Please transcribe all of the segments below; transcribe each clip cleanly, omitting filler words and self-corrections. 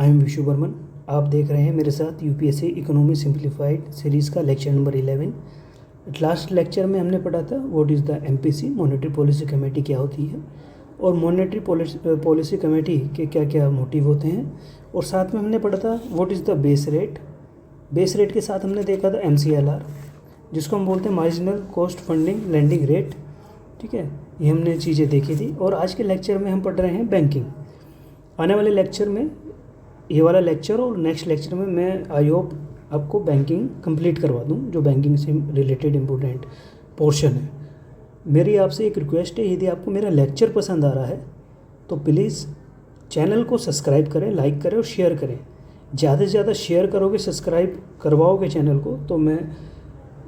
I am Vishu Burman. आप देख रहे हैं मेरे साथ यूपीएससी इकोनॉमी सिंप्लीफाइड सीरीज़ का लेक्चर नंबर 11। लास्ट लेक्चर में हमने पढ़ा था what is the MPC, monetary policy committee क्या होती है, और मॉनेटरी पॉलिसी कमेटी के क्या क्या मोटिव होते हैं। और साथ में हमने पढ़ा था what is the base rate. Base rate के साथ हमने देखा था एमसीएलआर, जिसको हम बोलते हैं marginal cost funding lending rate. ठीक है, ये हमने चीज़ें देखी थी। और आज के लेक्चर में हम पढ़ रहे हैं बैंकिंग। आने वाले लेक्चर में, ये वाला लेक्चर और नेक्स्ट लेक्चर में मैं आई होप आपको बैंकिंग कंप्लीट करवा दूं, जो बैंकिंग से रिलेटेड इम्पोर्टेंट पोर्शन है। मेरी आपसे एक रिक्वेस्ट है, यदि आपको मेरा लेक्चर पसंद आ रहा है तो प्लीज़ चैनल को सब्सक्राइब करें, लाइक करें और शेयर करें। ज़्यादा से ज़्यादा शेयर करोगे, सब्सक्राइब करवाओगे चैनल को, तो मैं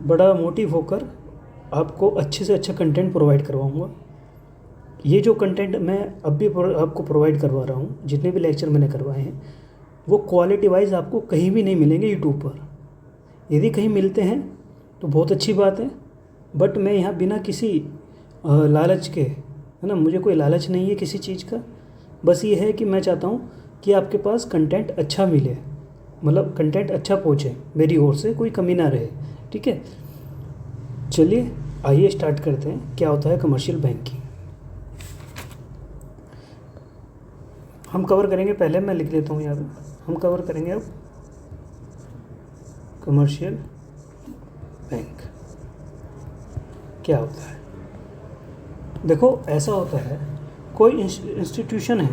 बड़ा मोटिव होकर आपको अच्छे से अच्छा कंटेंट प्रोवाइड करवाऊँगा। ये जो कंटेंट मैं अब भी आपको प्रोवाइड करवा रहा हूँ, जितने भी लेक्चर मैंने करवाए हैं, वो क्वालिटी वाइज आपको कहीं भी नहीं मिलेंगे यूट्यूब पर। यदि कहीं मिलते हैं तो बहुत अच्छी बात है, बट मैं यहाँ बिना किसी लालच के, है ना, मुझे कोई लालच नहीं है किसी चीज़ का। बस ये है कि मैं चाहता हूँ कि आपके पास कंटेंट अच्छा मिले, मतलब कंटेंट अच्छा पहुँचे, मेरी ओर से कोई कमी ना रहे। ठीक है, चलिए आइए स्टार्ट करते हैं। क्या होता है कमर्शियल बैंकिंग, हम कवर करेंगे। पहले मैं लिख लेता हूँ यहाँ पे, हम कवर करेंगे अब कमर्शियल बैंक क्या होता है। देखो, ऐसा होता है, कोई इंस्टीट्यूशन है,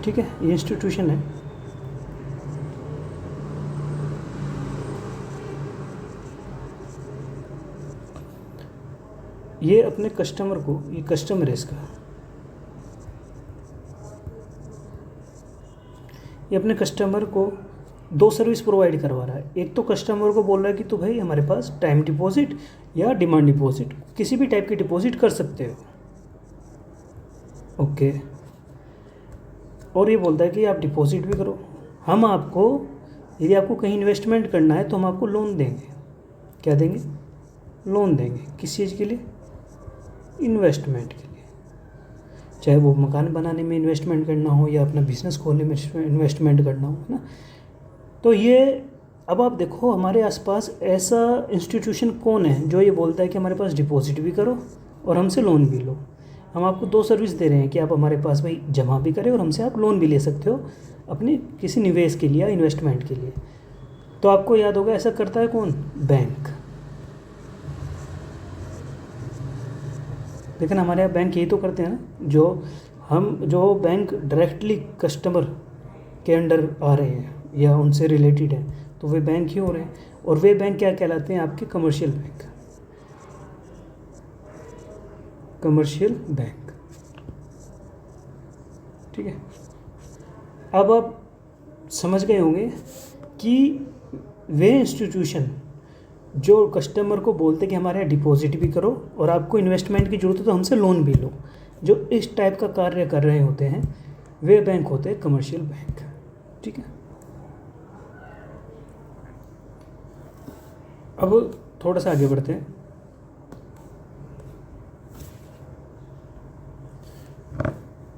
ठीक है, ये इंस्टीट्यूशन है, ये अपने कस्टमर को, ये कस्टमर है इसका, ये अपने कस्टमर को दो सर्विस प्रोवाइड करवा रहा है। एक तो कस्टमर को बोल रहा है कि तो भाई हमारे पास टाइम डिपॉजिट या डिमांड डिपॉजिट, किसी भी टाइप की डिपॉजिट कर सकते हो, ओके। और ये बोलता है कि आप डिपॉजिट भी करो, हम आपको, यदि आपको कहीं इन्वेस्टमेंट करना है तो हम आपको लोन देंगे। क्या देंगे? लोन देंगे। किस चीज़ के लिए? इन्वेस्टमेंट के लिए। चाहे वो मकान बनाने में इन्वेस्टमेंट करना हो या अपना बिजनेस खोलने में इन्वेस्टमेंट करना हो, है ना। तो ये, अब आप देखो हमारे आसपास ऐसा इंस्टीट्यूशन कौन है जो ये बोलता है कि हमारे पास डिपॉजिट भी करो और हमसे लोन भी लो। हम आपको दो सर्विस दे रहे हैं कि आप हमारे पास भाई जमा भी करें और हमसे आप लोन भी ले सकते हो अपने किसी निवेश के लिए या इन्वेस्टमेंट के लिए। तो आपको याद होगा ऐसा करता है कौन? बैंक। लेकिन हमारे यहाँ बैंक यही तो करते हैं ना, जो बैंक डायरेक्टली कस्टमर के अंडर आ रहे हैं या उनसे रिलेटेड है, तो वे बैंक ही हो रहे हैं। और वे बैंक क्या कहलाते हैं? आपके कमर्शियल बैंक। कमर्शियल बैंक, ठीक है। अब आप समझ गए होंगे कि वे इंस्टीट्यूशन जो कस्टमर को बोलते कि हमारे यहाँ डिपॉजिट भी करो और आपको इन्वेस्टमेंट की ज़रूरत है तो हमसे लोन भी लो, जो इस टाइप का कार्य कर रहे होते हैं, वे बैंक होते हैं कमर्शियल बैंक। ठीक है, अब थोड़ा सा आगे बढ़ते हैं।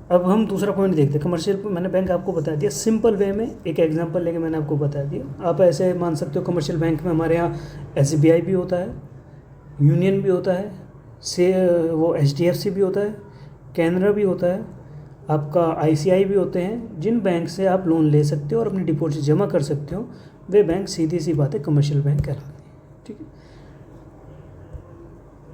अब हम दूसरा पॉइंट देखते हैं। कमर्शियल, मैंने बैंक आपको बता दिया सिंपल वे में, एक एग्जांपल लेके मैंने आपको बता दिया। आप ऐसे मान सकते हो कमर्शियल बैंक में हमारे यहाँ एसबीआई भी होता है, यूनियन भी होता है, वो एचडीएफसी भी होता है, कैनरा भी होता है, आपका आईसीआई भी होते हैं, जिन बैंक से आप लोन ले सकते हो और अपनी डिपॉजिट जमा कर सकते हो। वे बैंक सीधी सी बात है कमर्शियल बैंक कहलाते हैं। ठीक है,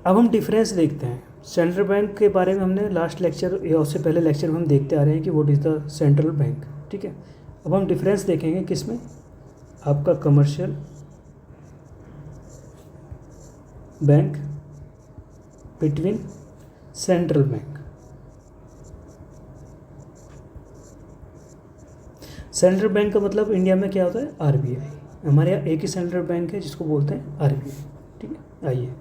अब हम डिफरेंस देखते हैं। सेंट्रल बैंक के बारे में हमने लास्ट लेक्चर या उससे पहले लेक्चर में हम देखते आ रहे हैं कि what is the central bank. ठीक है, अब हम डिफरेंस देखेंगे किसमें? आपका commercial bank between central bank. Central bank का मतलब इंडिया में क्या होता है? आरबीआई। हमारे यहाँ एक ही सेंट्रल बैंक है जिसको बोलते हैं आरबीआई। ठीक है, आइए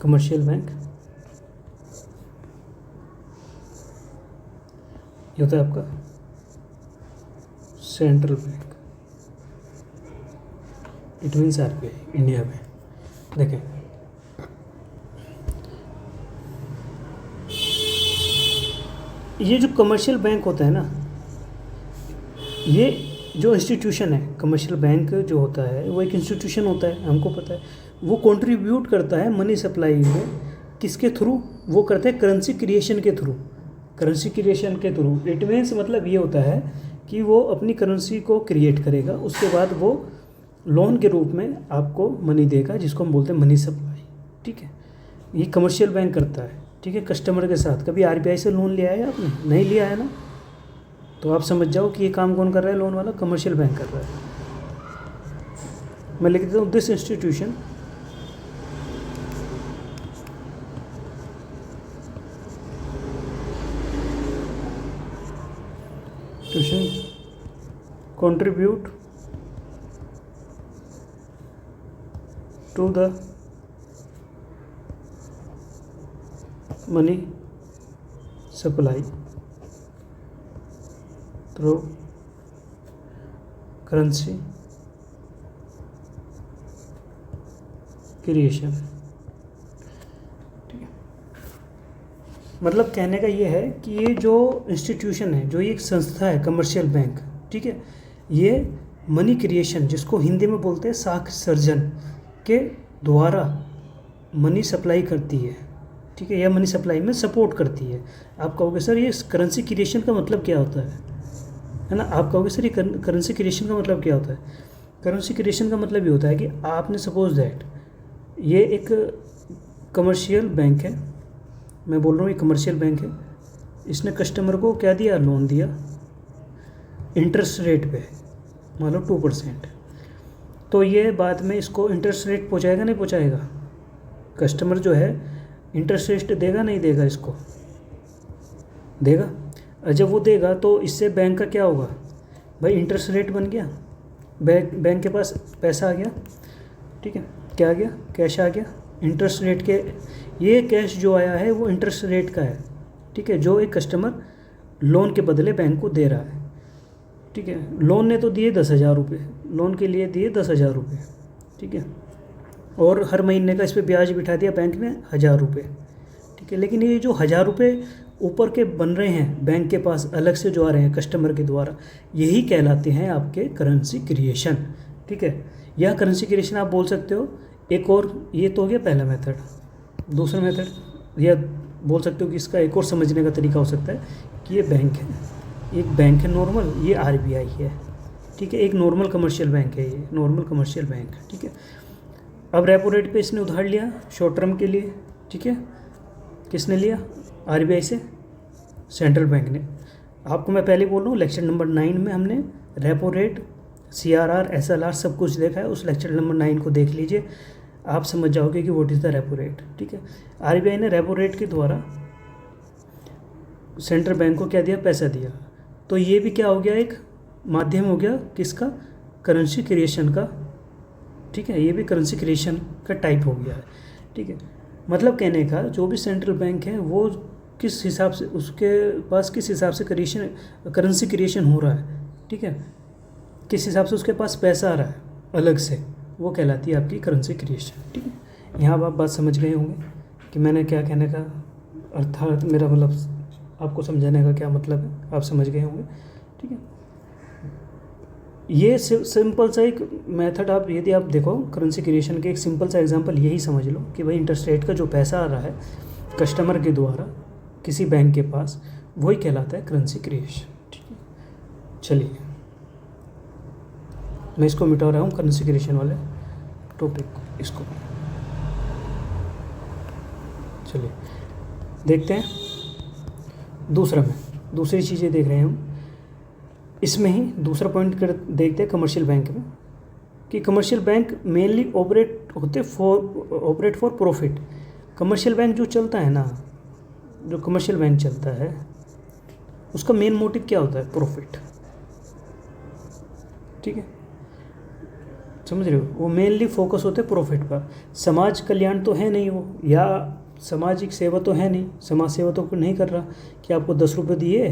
कमर्शियल बैंक, ये होता है आपका central bank. It means RBI India में। देखें, ये जो कमर्शियल बैंक होता है ना, ये जो इंस्टीट्यूशन है, कमर्शियल बैंक जो होता है वो एक इंस्टीट्यूशन होता है, हमको पता है। वो कंट्रीब्यूट करता है मनी सप्लाई में, किसके थ्रू? वो करते हैं करेंसी क्रिएशन के थ्रू। करेंसी क्रिएशन के थ्रू इट मीन्स मतलब ये होता है कि वो अपनी करेंसी को क्रिएट करेगा, उसके बाद वो लोन के रूप में आपको मनी देगा, जिसको हम बोलते हैं मनी सप्लाई। ठीक है, ये कमर्शियल बैंक करता है। ठीक है, कस्टमर के साथ। कभी RBI से लोन लिया है आपने? नहीं लिया है ना, तो आप समझ जाओ कि ये काम कौन कर रहा है? लोन वाला कमर्शियल बैंक कर रहा है। मैं लिख देता हूँ this institution contribute to the money supply through currency creation. ठीक है, मतलब कहने का ये है कि ये जो इंस्टीट्यूशन है, जो ये एक संस्था है कमर्शियल बैंक, ठीक है, ये मनी क्रिएशन, जिसको हिंदी में बोलते हैं साख सर्जन, के द्वारा मनी सप्लाई करती है। ठीक है, या मनी सप्लाई में सपोर्ट करती है। आप कहोगे सर ये करेंसी क्रिएशन का मतलब क्या होता है ना? आप कहोगे सर ये करेंसी क्रिएशन का मतलब क्या होता है? करेंसी क्रिएशन का मतलब ये होता है कि आपने सपोज दैट ये एक कमर्शियल बैंक है, मैं बोल रहा हूँ ये कमर्शियल बैंक है, इसने कस्टमर को क्या दिया? लोन दिया इंटरेस्ट रेट पे, मान लो 2%। तो ये बाद में इसको इंटरेस्ट रेट पहुँचाएगा नहीं पहुँचाएगा? कस्टमर जो है इंटरेस्ट रेट देगा नहीं देगा? इसको देगा। और जब वो देगा तो इससे बैंक का क्या होगा भाई? इंटरेस्ट रेट बन गया, बैंक के पास पैसा आ गया। ठीक है, क्या आ गया? कैश आ गया। इंटरेस्ट रेट के, ये कैश जो आया है वो इंटरेस्ट रेट का है। ठीक है, जो एक कस्टमर लोन के बदले बैंक को दे रहा है। ठीक है, लोन ने तो दिए 10,000 रुपये, लोन के लिए दिए 10,000 रुपये। ठीक है, और हर महीने का इस पर ब्याज बिठा दिया बैंक ने 1,000 रुपये। ठीक है, लेकिन ये जो 1,000 रुपये ऊपर के बन रहे हैं बैंक के पास, अलग से जो आ रहे हैं कस्टमर के द्वारा, यही कहलाते हैं आपके करेंसी क्रिएशन। ठीक है, यह करेंसी क्रिएशन आप बोल सकते हो। एक और, ये तो हो गया पहला मेथड। दूसरा मेथड यह बोल सकते हो कि इसका एक और समझने का तरीका हो सकता है कि ये बैंक है, एक बैंक है नॉर्मल, ये RBI है। ठीक है, एक नॉर्मल कमर्शियल बैंक है, ये नॉर्मल कमर्शियल बैंक। ठीक है, अब रेपो रेट पे इसने उधार लिया शॉर्ट टर्म के लिए। ठीक है, किसने लिया? RBI से, सेंट्रल बैंक ने। आपको मैं पहले बोल रहा हूँ, लेक्चर नंबर 9 में हमने रेपो रेट, CRR, SLR सब कुछ देखा है। उस लेक्चर नंबर 9 को देख लीजिए, आप समझ जाओगे कि what is the repo rate. ठीक है, RBI ने रेपो रेट के द्वारा सेंट्रल बैंक को क्या दिया? पैसा दिया। तो ये भी क्या हो गया? एक माध्यम हो गया किसका? करेंसी क्रिएशन का। ठीक है, ये भी करेंसी क्रिएशन का टाइप हो गया है। ठीक है, मतलब कहने का, जो भी सेंट्रल बैंक है वो किस हिसाब से, उसके पास किस हिसाब से करेंसी क्रिएशन हो रहा है। ठीक है, किस हिसाब से उसके पास पैसा आ रहा है अलग से, वो कहलाती है आपकी करेंसी क्रिएशन। ठीक है, यहाँ आप बात समझ गए होंगे कि मैंने क्या कहने का अर्थात, मेरा मतलब आपको समझाने का क्या मतलब है, आप समझ गए होंगे। ठीक है, ये सिंपल सा एक मेथड, आप यदि आप देखो करेंसी क्रिएशन के एक सिंपल सा एग्जांपल यही समझ लो कि भाई इंटरेस्ट रेट का जो पैसा आ रहा है कस्टमर के द्वारा किसी बैंक के पास, वही कहलाता है करेंसी क्रिएशन। ठीक है, चलिए मैं इसको मिटा रहा हूँ, करेंसी क्रिएशन वाले टॉपिक को, इसको। चलिए देखते हैं दूसरा में, दूसरी चीज़ें देख रहे हैं हम। इसमें ही दूसरा पॉइंट देखते हैं कमर्शियल बैंक में, कि commercial bank mainly operate for profit. Commercial bank जो चलता है ना, जो कमर्शियल बैंक चलता है, उसका मेन मोटिव क्या होता है? प्रॉफिट। ठीक है, समझ रहे हो? वो मेनली फोकस होते हैं प्रॉफिट पर। समाज कल्याण तो है नहीं वो, या सामाजिक सेवा तो है नहीं, समाज सेवा तो नहीं कर रहा कि आपको 10 रुपये दिए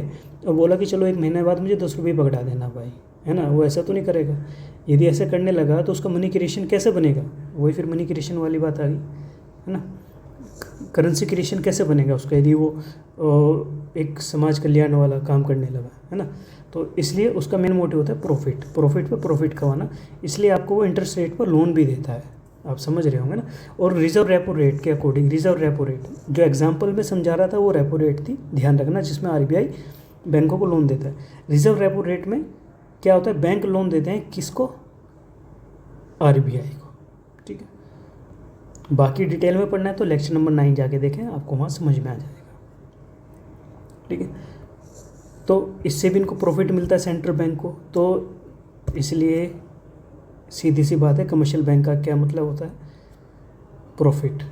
और बोला कि चलो 1 महीने बाद मुझे 10 रुपये पकड़ा देना भाई, है ना, वो ऐसा तो नहीं करेगा। यदि ऐसा करने लगा तो उसका मनी क्रिएशन कैसे बनेगा, वही फिर मनी क्रिएशन वाली बात आ गई, है ना। करेंसी क्रिएशन कैसे बनेगा उसका, यदि वो एक समाज कल्याण वाला काम करने लगा, है ना। तो इसलिए उसका मेन मोटिव होता है प्रॉफिट, प्रॉफिट पे प्रॉफिट कमाना, इसलिए आपको वो इंटरेस्ट रेट पर लोन भी देता है, आप समझ रहे होंगे ना। और रिजर्व रेपो रेट के अकॉर्डिंग, रिजर्व रेपो रेट जो एग्जांपल में समझा रहा था वो रेपो रेट थी, ध्यान रखना, जिसमें आरबीआई बैंकों को लोन देता है। रिजर्व रेपो रेट में क्या होता है, बैंक लोन देते हैं किसको, आरबीआई को, ठीक है। बाकी डिटेल में पढ़ना है तो लेक्चर नंबर 9 जाके देखें, आपको वहाँ समझ में आ जाएगा, ठीक है। तो इससे भी इनको प्रॉफिट मिलता है सेंट्रल बैंक को, तो इसलिए सीधी सी बात है, कमर्शियल बैंक का क्या मतलब होता है, प्रॉफिट,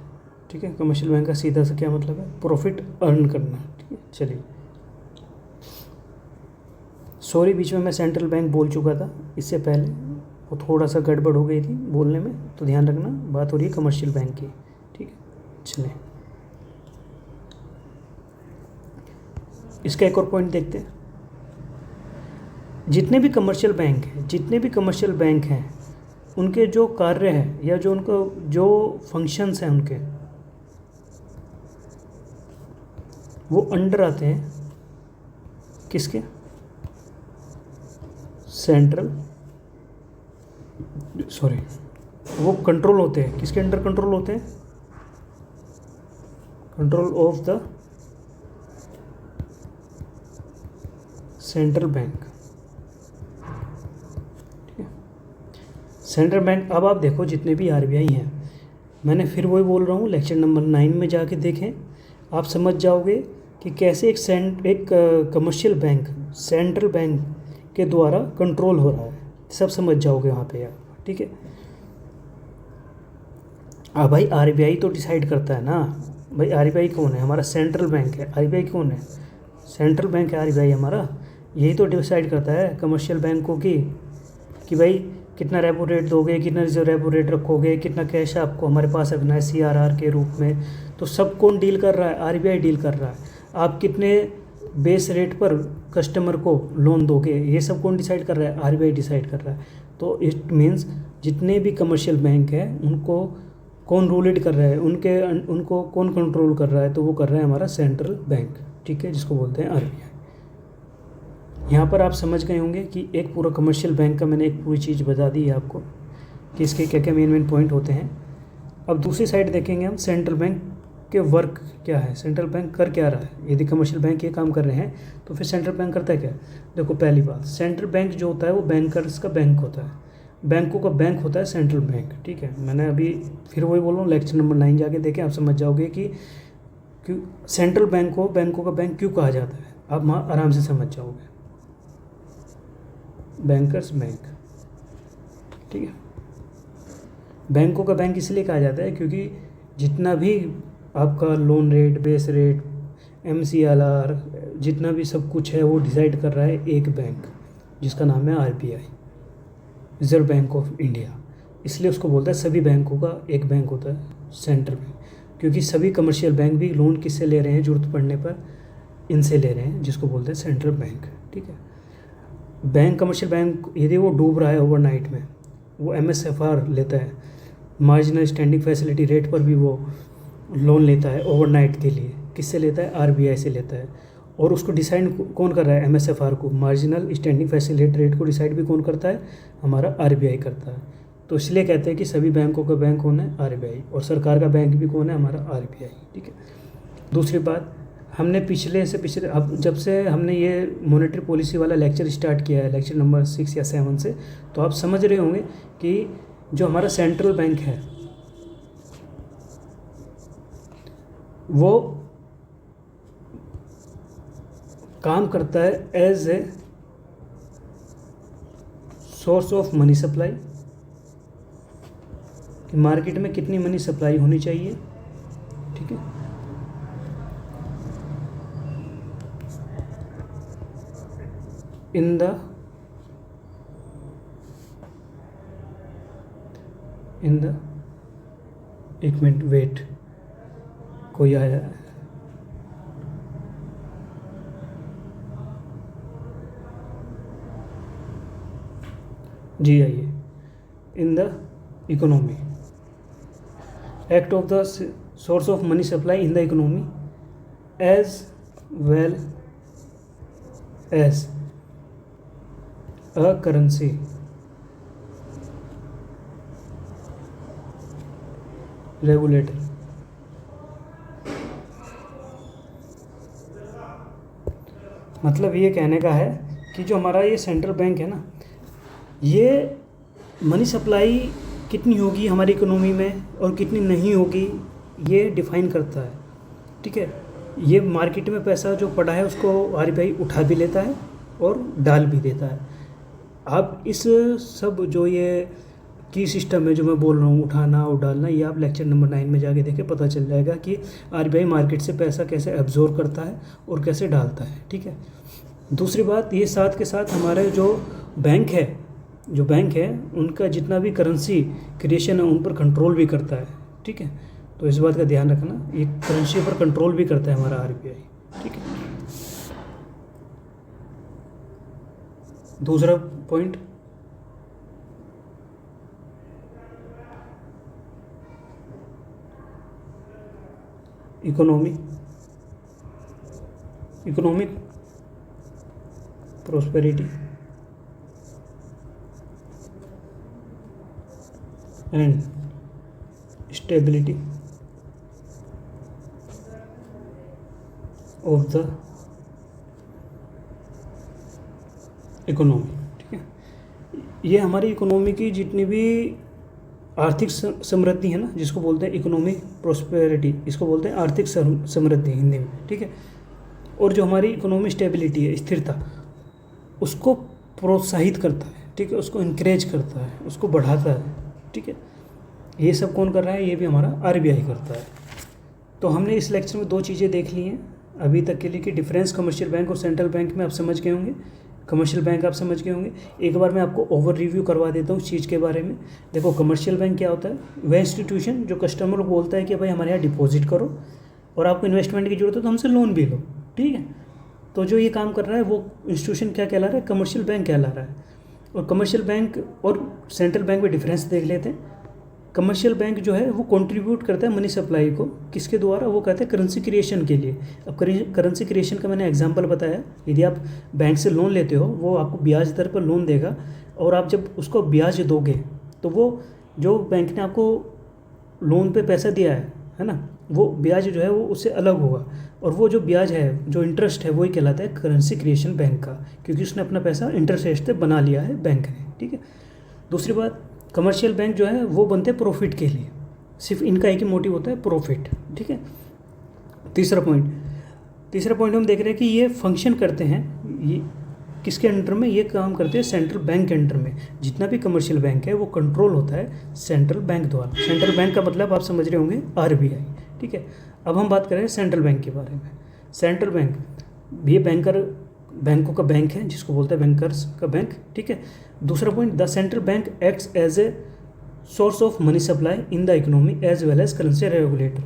ठीक है। कमर्शियल बैंक का सीधा सा क्या मतलब है, प्रॉफिट अर्न करना, ठीक है। चलिए, सॉरी बीच में मैं सेंट्रल बैंक बोल चुका था इससे पहले, वो थोड़ा सा गड़बड़ हो गई थी बोलने में, तो ध्यान रखना, बात हो रही है कमर्शियल बैंक की, ठीक है। चलिए, इसका एक और पॉइंट देखते हैं। जितने भी कमर्शियल बैंक हैं, जितने भी कमर्शियल बैंक हैं, उनके जो कार्य हैं या जो उनको जो फंक्शंस हैं उनके, वो अंडर आते हैं किसके, सेंट्रल, सॉरी, वो कंट्रोल होते हैं किसके अंडर, कंट्रोल होते हैं, control of the central bank, ठीक है। सेंट्रल बैंक, अब आप देखो जितने भी आरबीआई हैं, मैंने फिर वही बोल रहा हूँ, लेक्चर नंबर 9 में जाके देखें, आप समझ जाओगे कि कैसे एक कमर्शियल बैंक सेंट्रल बैंक के द्वारा कंट्रोल हो रहा है, सब समझ जाओगे वहाँ पे आप, ठीक है। अब भाई आरबीआई तो डिसाइड करता है ना, भाई आरबीआई कौन है, हमारा सेंट्रल बैंक है, आरबीआई कौन है, सेंट्रल बैंक है आरबीआई हमारा, यही तो डिसाइड करता है कमर्शियल बैंकों की, कि भाई कितना रेपो रेट दोगे, कितना रिजर्व रेपो रेट रखोगे, कितना कैश आपको हमारे पास रखना है सीआरआर के रूप में, तो सब कौन डील कर रहा है, आरबीआई डील कर रहा है। आप कितने बेस रेट पर कस्टमर को लोन दोगे, ये सब कौन डिसाइड कर रहा है, आरबीआई डिसाइड कर रहा है। तो इट मीन्स जितने भी कमर्शियल बैंक हैं उनको कौन रूलेट कर रहा है, उनको कौन कंट्रोल कर रहा है, तो वो कर रहा है हमारा सेंट्रल बैंक, ठीक है, जिसको बोलते हैं आरबीआई। यहाँ पर आप समझ गए होंगे कि एक पूरा कमर्शियल बैंक का मैंने एक पूरी चीज़ बता दी है आपको कि इसके क्या क्या मेन पॉइंट होते हैं। अब दूसरी साइड देखेंगे हम, सेंट्रल बैंक के वर्क क्या है, सेंट्रल बैंक कर क्या रहा है। यदि कमर्शियल बैंक ये काम कर रहे हैं तो फिर सेंट्रल बैंक करता है क्या। देखो, पहली बात, सेंट्रल बैंक जो होता है वो बैंकर्स का बैंक होता है, बैंकों का बैंक होता है सेंट्रल बैंक, ठीक है। मैंने अभी फिर वही बोल रहा हूँ, लेक्चर नंबर 9 जाके देखें, आप समझ जाओगे कि क्यों सेंट्रल बैंक को बैंकों का बैंक क्यों कहा जाता है, आप वहाँ आराम से समझ जाओगे, बैंकर्स बैंक, ठीक है। बैंकों का बैंक इसलिए कहा जाता है क्योंकि जितना भी आपका loan rate, base rate, MCLR, जितना भी सब कुछ है वो डिसाइड कर रहा है एक बैंक, जिसका नाम है RBI, reserve bank of India. इसलिए उसको बोलता है, सभी बैंकों का एक बैंक होता है सेंट्रल बैंक, क्योंकि सभी कमर्शियल बैंक भी लोन किससे ले रहे हैं, ज़रूरत पड़ने पर इनसे ले रहे हैं, जिसको बोलते हैं सेंट्रल बैंक, ठीक है। बैंक, कमर्शियल बैंक यदि वो डूब रहा है ओवरनाइट में, वो एमएसएफआर लेता है, मार्जिनल स्टैंडिंग फैसिलिटी रेट पर भी वो लोन लेता है ओवरनाइट के लिए, किससे लेता है, आरबीआई से लेता है। और उसको डिसाइड कौन कर रहा है, एमएसएफआर को, मार्जिनल स्टैंडिंग फैसिलिटी रेट को डिसाइड भी कौन करता है, हमारा आरबीआई करता है। तो इसलिए कहते हैं कि सभी बैंकों का बैंक कौन है, आरबीआई, और सरकार का बैंक भी कौन है, हमारा आरबीआई, ठीक है। दूसरी बात, हमने पिछले अब जब से हमने ये मॉनेटरी पॉलिसी वाला लेक्चर स्टार्ट किया है, लेक्चर नंबर 6 या 7 से, तो आप समझ रहे होंगे कि जो हमारा सेंट्रल बैंक है वो काम करता है as a source of money supply, कि मार्केट में कितनी मनी सप्लाई होनी चाहिए, ठीक है। इन द एक मिनट वेट, कोई आया है, जी आइए, in the economy, act of the source of money supply in the economy as well as a currency regulator. मतलब ये कहने का है कि जो हमारा ये सेंट्रल बैंक है ना, ये मनी सप्लाई कितनी होगी हमारी इकोनॉमी में और कितनी नहीं होगी, ये डिफाइन करता है। ठीक है, ये मार्केट में पैसा जो पड़ा है उसको आरबीआई उठा भी लेता है और डाल भी देता है। आप इस सब जो ये की सिस्टम है जो मैं बोल रहा हूँ, उठाना और डालना, ये आप लेक्चर नंबर 9 में जाके देखें, पता चल जाएगा कि आरबीआई मार्केट से पैसा कैसे एब्जॉर्ब करता है और कैसे डालता है। ठीक है, दूसरी बात ये साथ के साथ हमारे जो बैंक है उनका जितना भी करेंसी क्रिएशन है उन पर कंट्रोल भी करता है। ठीक है, तो इस बात का ध्यान रखना, ये करेंसी पर कंट्रोल भी करता है हमारा आरबीआई। ठीक है, दूसरा point, economic prosperity and stability of the economy. ठीक है, ये हमारी इकोनॉमी की जितनी भी आर्थिक समृद्धि है ना, जिसको बोलते हैं इकोनॉमिक प्रोस्पेरिटी, इसको बोलते हैं आर्थिक समृद्धि हिंदी में। ठीक है, और जो हमारी इकोनॉमिक स्टेबिलिटी है, स्थिरता, उसको प्रोत्साहित करता है। ठीक है, उसको इनक्रेज करता है, उसको बढ़ाता है। ठीक है, ये सब कौन कर रहा है? ये भी हमारा आरबीआई करता है। तो हमने इस लेक्चर में 2 चीज़ें देख ली हैं अभी तक के लिए कि डिफरेंस कमर्शियल बैंक और सेंट्रल बैंक में आप समझ गए होंगे, कमर्शियल बैंक आप समझ गए होंगे। एक बार मैं आपको ओवर रिव्यू करवा देता हूँ उस चीज़ के बारे में। देखो, कमर्शियल बैंक क्या होता है? वह इंस्टीट्यूशन जो कस्टमर को बोलता है कि भाई हमारे यहाँ डिपॉजिट करो और आपको इन्वेस्टमेंट की जरूरत है तो हमसे लोन भी लो। ठीक है, तो जो ये काम कर रहा है वो इंस्टीट्यूशन क्या कहला रहा है? कमर्शियल बैंक कहला रहा है। और कमर्शियल बैंक और सेंट्रल बैंक में डिफरेंस देख लेते हैं। कमर्शियल बैंक जो है वो कंट्रीब्यूट करता है मनी सप्लाई को, किसके द्वारा? वो कहते हैं करेंसी क्रिएशन के लिए। अब करेंसी क्रिएशन का मैंने एग्जांपल बताया, यदि आप बैंक से लोन लेते हो वो आपको ब्याज दर पर लोन देगा, और आप जब उसको ब्याज दोगे तो वो जो बैंक ने आपको लोन पे पैसा दिया है ना, वो ब्याज जो है वो उससे अलग होगा, और वो जो ब्याज है, जो इंटरेस्ट है, वही कहलाता है करेंसी क्रिएशन बैंक का, क्योंकि उसने अपना पैसा इंटरेस्ट रेट से बना लिया है बैंक ने। ठीक है, दूसरी बात, कमर्शियल बैंक जो है वो बनते हैं प्रॉफिट के लिए, सिर्फ इनका एक ही मोटिव होता है प्रॉफिट। ठीक है, तीसरा पॉइंट हम देख रहे हैं कि ये फंक्शन करते हैं, ये किसके अंडर में? ये काम करते हैं सेंट्रल बैंक के अंडर में। जितना भी कमर्शियल बैंक है वो कंट्रोल होता है सेंट्रल बैंक द्वारा। सेंट्रल बैंक का मतलब आप समझ रहे होंगे आरबीआई। ठीक है, अब हम बात करें सेंट्रल बैंक के बारे में। सेंट्रल बैंक, ये बैंकों का बैंक है, जिसको बोलते हैं बैंकर्स का बैंक। ठीक है, दूसरा point, the central bank acts as a source of money supply in the economy as well as currency regulator.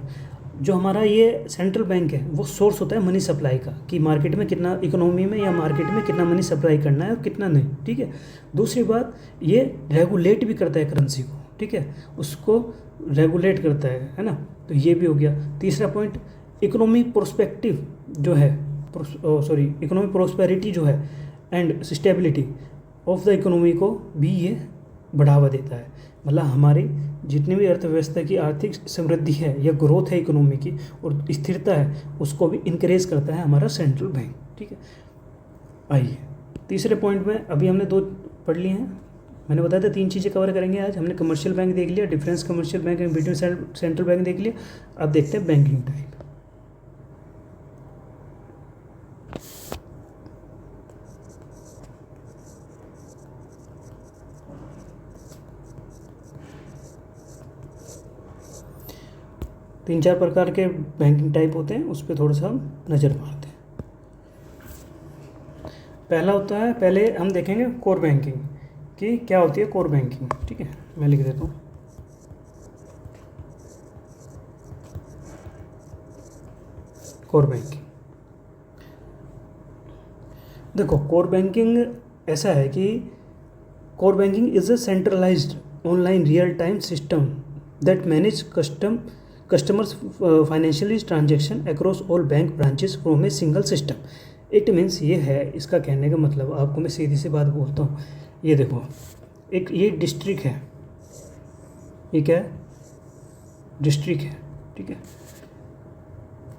जो हमारा ये सेंट्रल बैंक है वो सोर्स होता है मनी सप्लाई का, कि मार्केट में कितना, इकोनॉमी में या मार्केट में कितना मनी सप्लाई करना है और कितना नहीं। ठीक है, दूसरी बात, ये रेगुलेट भी करता है करेंसी को। ठीक है, उसको रेगुलेट करता है ना, तो ये भी हो गया। तीसरा पॉइंट, इकोनॉमिक प्रोस्पेक्टिव जो है, इकोनॉमिक प्रोस्पेरिटी जो है and stability of the economy को भी ये बढ़ावा देता है। मतलब हमारी जितनी भी अर्थव्यवस्था की आर्थिक समृद्धि है या ग्रोथ है इकोनॉमी की और स्थिरता है, उसको भी इनक्रेज करता है हमारा सेंट्रल बैंक। ठीक है, आइए तीसरे पॉइंट में, अभी हमने 2 पढ़ लिए हैं, मैंने बताया था 3 चीज़ें कवर करेंगे आज। हमने कमर्शियल बैंक देख लिया, difference commercial bank and between central bank देख लिया। अब देखते हैं बैंकिंग टाइप। तीन चार प्रकार के बैंकिंग टाइप होते हैं, उस पर थोड़ा सा हम नज़र मारते हैं। पहला होता है, पहले हम देखेंगे कोर बैंकिंग कि क्या होती है कोर बैंकिंग। ठीक है, मैं लिख देता हूँ। कोर बैंकिंग, देखो कोर बैंकिंग ऐसा है कि core banking is a centralised online real time system that manage customers financially transaction across all bank branches from a single system. It means ये है, इसका कहने का मतलब आपको मैं सीधी सी बात बोलता हूँ। ये देखो, एक ये डिस्ट्रिक्ट है, ये क्या है, डिस्ट्रिक्ट है, ठीक है।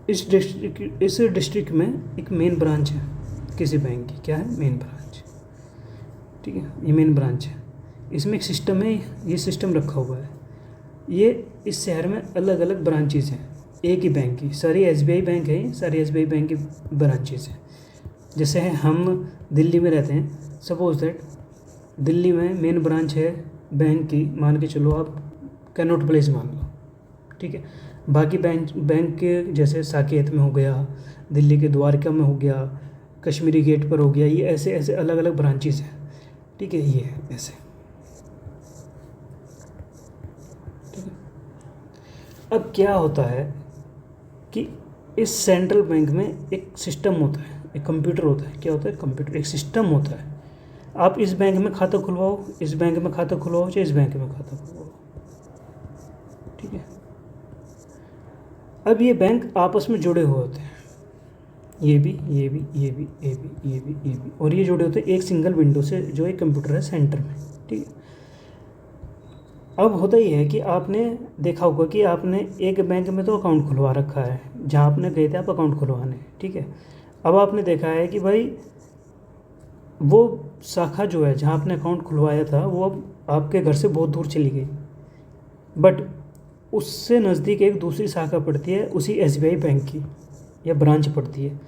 इस डिस्ट्रिक्ट में एक मेन ब्रांच है किसी बैंक की, क्या है, मेन ब्रांच, ठीक है। ये मेन ब्रांच है, इसमें एक सिस्टम है, ये सिस्टम रखा हुआ है। ये इस शहर में अलग अलग ब्रांचेज हैं एक ही बैंक की, सारी एसबीआई बैंक है, सारी एसबीआई बैंक की ब्रांचेज हैं। जैसे हम दिल्ली में रहते हैं, सपोज दैट दिल्ली में मेन ब्रांच है बैंक की, मान के चलो आप कैनॉट प्लेस मान लो, ठीक है। बाकी बैंक के जैसे साकेत में हो गया, दिल्ली के द्वारका में हो गया, कश्मीरी गेट पर हो गया, ये ऐसे ऐसे अलग अलग ब्रांचेस हैं, ठीक है। ये है ऐसे, ठीक है। अब क्या होता है कि इस सेंट्रल बैंक में एक सिस्टम होता है, एक कंप्यूटर होता है। क्या होता है, कंप्यूटर, एक सिस्टम होता है। आप इस बैंक में खाता खुलवाओ, इस बैंक में खाता खुलवाओ, चाहे इस बैंक में खाता खुलवाओ, ठीक है। अब ये बैंक आपस में जुड़े हुए होते हैं, ये भी, ये भी, ये भी, ये भी, ये भी, ये भी, और ये जुड़े होते हैं एक सिंगल विंडो से, जो एक कंप्यूटर है सेंटर में, ठीक है। अब होता ही है कि आपने देखा होगा कि आपने एक बैंक में तो अकाउंट खुलवा रखा है, जहाँ आपने गए थे आप अकाउंट खुलवाने, ठीक है। अब आपने देखा है कि भाई वो शाखा जो है जहाँ आपने अकाउंट खुलवाया था, वो अब आपके घर से बहुत दूर चली गई, बट उससे नज़दीक एक दूसरी शाखा पड़ती है उसी एसबीआई बैंक की, या ब्रांच पड़ती है।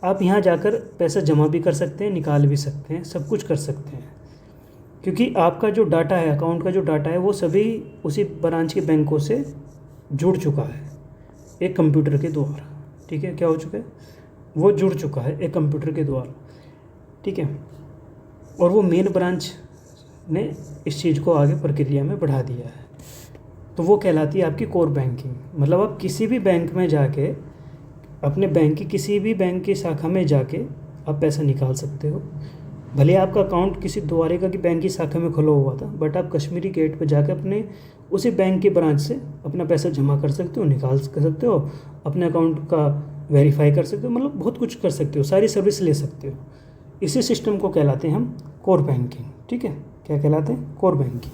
आप यहाँ जाकर पैसा जमा भी कर सकते हैं, निकाल भी सकते हैं, सब कुछ कर सकते हैं, क्योंकि आपका जो डाटा है, अकाउंट का जो डाटा है, वो सभी उसी ब्रांच के बैंकों से जुड़ चुका है एक कंप्यूटर के द्वारा, ठीक है। क्या हो चुका है, वो जुड़ चुका है एक कंप्यूटर के द्वारा, ठीक है। और वो मेन ब्रांच ने इस चीज़ को आगे प्रक्रिया में बढ़ा दिया है, तो वो कहलाती है आपकी कोर बैंकिंग। मतलब आप किसी भी बैंक में जाके, अपने बैंक की किसी भी बैंक की शाखा में जाके आप पैसा निकाल सकते हो। भले आपका अकाउंट किसी द्वारिका की बैंक की शाखा में खुला हुआ था, बट आप कश्मीरी गेट पर जाकर अपने उसी बैंक के ब्रांच से अपना पैसा जमा कर सकते हो, निकाल सकते हो, अपने अकाउंट का वेरीफाई कर सकते हो, मतलब बहुत कुछ कर सकते हो, सारी सर्विस ले सकते हो। इसी सिस्टम को कहलाते हैं हम कोर बैंकिंग, ठीक है। क्या कहलाते हैं, कोर बैंकिंग।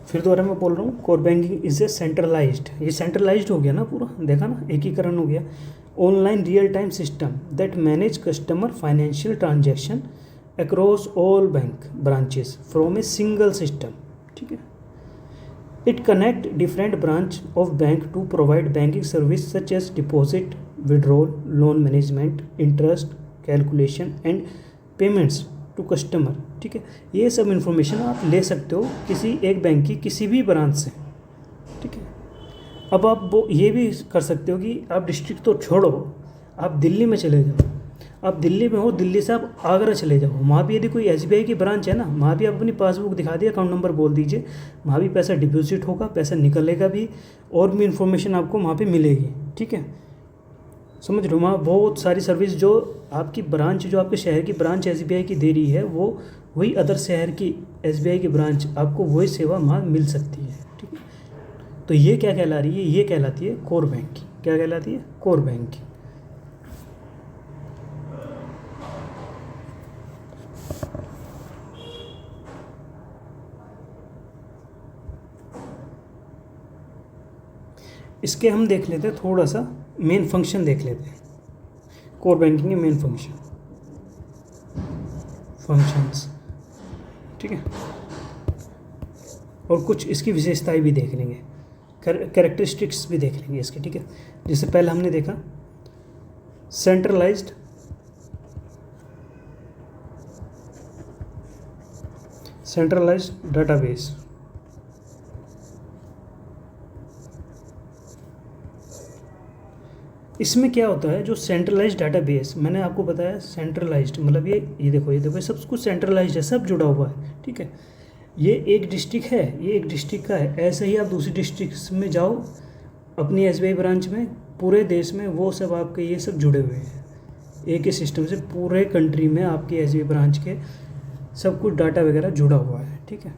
फिर दोबारा मैं बोल रहा हूँ, core banking is a centralized, ये सेंट्रलाइज्ड हो गया ना पूरा, देखा ना, एकीकरण हो गया। Online real time system that manage customer financial transaction across all bank branches from a single system, ठीक है। It connect different branch of bank to provide banking service such as deposit, withdrawal, loan management, interest calculation and payments to customer, ठीक है। ये सब information आप ले सकते हो किसी एक बैंक की किसी भी ब्रांच से, ठीक है। अब आप वो ये भी कर सकते हो कि आप डिस्ट्रिक्ट तो छोड़ो, आप दिल्ली में चले जाओ। आप दिल्ली में हो, दिल्ली से आप आगरा चले जाओ, वहाँ भी यदि कोई एसबीआई की ब्रांच है ना, वहाँ भी आप अपनी पासबुक दिखा दिए, अकाउंट नंबर बोल दीजिए, वहाँ भी पैसा डिपॉजिट होगा, पैसा निकलेगा भी, और भी इन्फॉर्मेशन आपको वहाँ पे मिलेगी, ठीक है। समझ रहे हो, वहाँ बहुत सारी सर्विस जो आपकी ब्रांच, जो आपके शहर की ब्रांच एसबीआई की दे रही है, वो वही अदर शहर की एसबीआई की ब्रांच आपको वही सेवा वहाँ मिल सकती है, ठीक है। तो ये क्या कहला रही है, ये कहलाती है कोर बैंकिंग। क्या कहलाती है, कोर बैंकिंग। इसके हम देख लेते हैं थोड़ा सा, मेन फंक्शन देख लेते हैं, कोर बैंकिंग के मेन फंक्शंस, ठीक है। और कुछ इसकी विशेषताएं भी देख लेंगे, कैरेक्टरिस्टिक्स भी देख लेंगे इसके, ठीक है। जैसे पहले हमने देखा सेंट्रलाइज्ड डाटाबेस, इसमें क्या होता है, जो सेंट्रलाइज्ड डाटाबेस मैंने आपको बताया, सेंट्रलाइज्ड मतलब ये देखो, ये देखो, सब कुछ सेंट्रलाइज्ड है, सब जुड़ा हुआ है, ठीक है। ये एक डिस्ट्रिक्ट है, ये एक डिस्ट्रिक्ट का है। ऐसे ही आप दूसरी डिस्ट्रिक्ट में जाओ अपनी एसबीआई ब्रांच में, पूरे देश में वो सब आपके ये सब जुड़े हुए हैं एक ही सिस्टम से। पूरे कंट्री में आपकी एसबीआई ब्रांच के सब कुछ डाटा वगैरह जुड़ा हुआ है, ठीक है।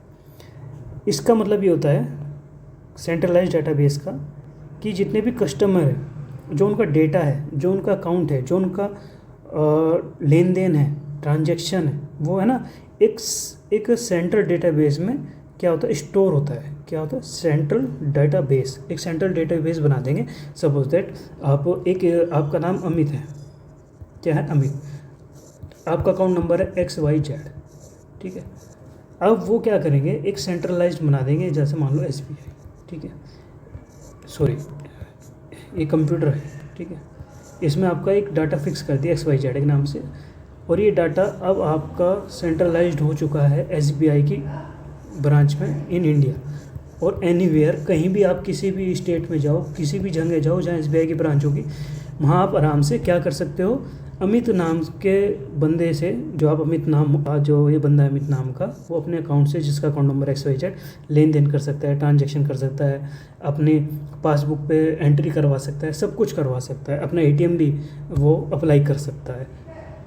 इसका मतलब ये होता है सेंट्रलाइज्ड डेटाबेस का कि जितने भी कस्टमर हैं, जो उनका डेटा है, जो उनका अकाउंट है, जो उनका लेन देन है, ट्रांजैक्शन है, वो है ना एक सेंट्रल डेटाबेस में क्या होता है, स्टोर होता है। क्या होता है, सेंट्रल डेटाबेस। एक सेंट्रल डेटाबेस बना देंगे। सपोज दैट आपका नाम अमित है, क्या है, अमित। आपका अकाउंट नंबर है XYZ, ठीक है। अब वो क्या करेंगे, एक सेंट्रलाइज्ड बना देंगे, जैसे मान लो SBI, ठीक है। सॉरी, ये कंप्यूटर है, ठीक है। इसमें आपका एक डाटा फिक्स कर दिया XYZ के नाम से, और ये डाटा अब आपका सेंट्रलाइज्ड हो चुका है SBI की ब्रांच में इन इंडिया। और एनीवेयर, कहीं भी आप किसी भी स्टेट में जाओ, किसी भी जगह जाओ जहाँ SBI की ब्रांच होगी, वहाँ आप आराम से क्या कर सकते हो, अमित नाम के बंदे से, जो आप अमित नाम, जो ये बंदा है अमित नाम का, वो अपने अकाउंट से, जिसका अकाउंट नंबर XYZ, लेन देन कर सकता है, ट्रांजैक्शन कर सकता है, अपनी पासबुक पे एंट्री करवा सकता है, सब कुछ करवा सकता है, अपना ATM भी वो अप्लाई कर सकता है।